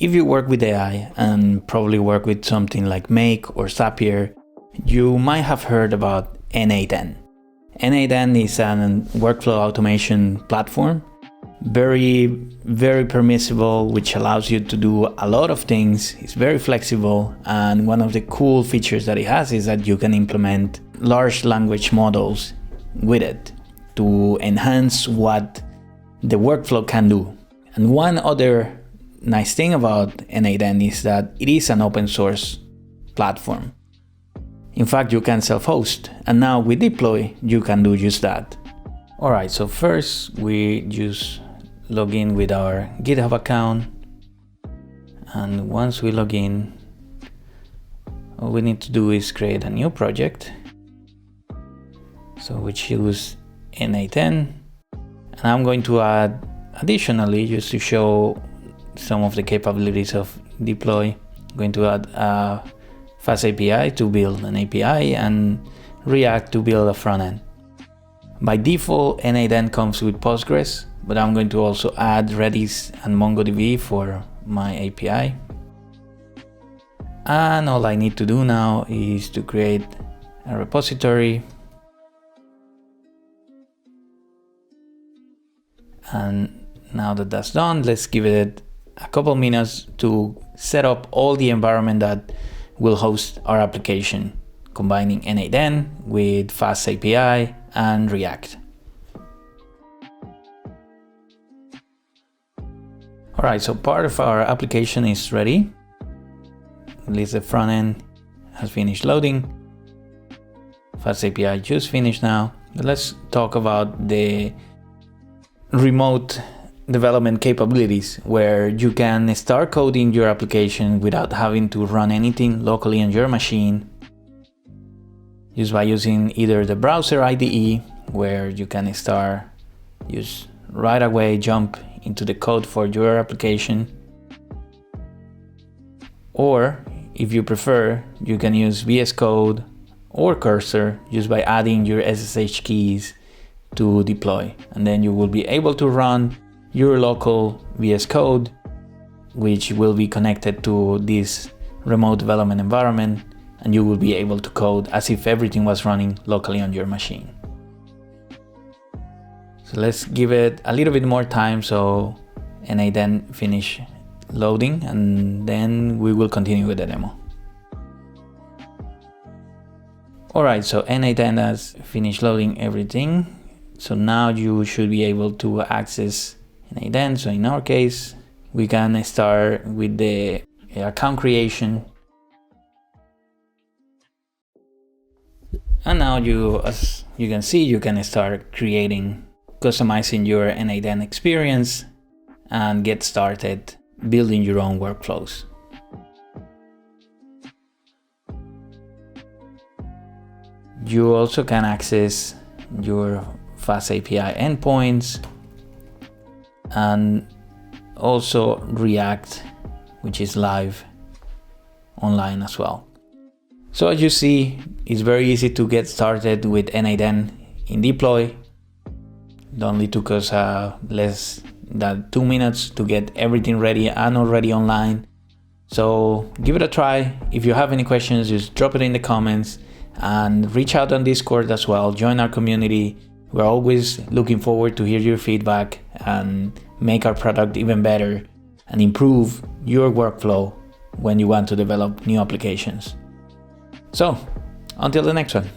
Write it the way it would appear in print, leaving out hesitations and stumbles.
If you work with AI and probably work with something like Make or Zapier, you might have heard about n8n. n8n is a workflow automation platform, very permissible, which allows you to do a lot of things. It's very flexible, and one of the cool features that it has is that you can implement large language models with it to enhance what the workflow can do. And one other nice thing about n8n is that it is an open source platform. In fact, you can self-host, and now with Diploi, you can do just that. Alright, so first we just log in with our GitHub account, and once we log in, all we need to do is create a new project. So we choose n8n, and I'm going to add additionally, just to show some of the capabilities of Diploi, I'm going to add a Fast API to build an API and React to build a front end. By default, n8n comes with Postgres, but I'm going to also add Redis and MongoDB for my API. And all I need to do now is to create a repository. And now that that's done, let's give it a couple minutes to set up all the environment that will host our application, combining n8n with Fast API and React. Alright, so part of our application is ready. At least the front end has finished loading. Fast API just finished now. But let's talk about the remote development capabilities, where you can start coding your application without having to run anything locally on your machine, just by using either the browser IDE, where you can start just right away jump into the code for your application, or if you prefer, you can use VS Code or Cursor just by adding your SSH keys to Diploi, and then you will be able to run your local VS Code, which will be connected to this remote development environment, and you will be able to code as if everything was running locally on your machine. So let's give it a little bit more time so n8n finish loading, and then we will continue with the demo. Alright, so n8n has finished loading everything. So now you should be able to access n8n. So in our case, we can start with the account creation. And now as you can see, you can start customizing your n8n experience and get started building your own workflows. You also can access your Fast API endpoints and also React, which is live online as well. So as you see, it's very easy to get started with n8n in Diploi. It only took us less than 2 minutes to get everything ready and already online. So give it a try. If you have any questions, just drop it in the comments and reach out on Discord as well. Join our community. We're always looking forward to hear your feedback and make our product even better and improve your workflow when you want to develop new applications. So, until the next one.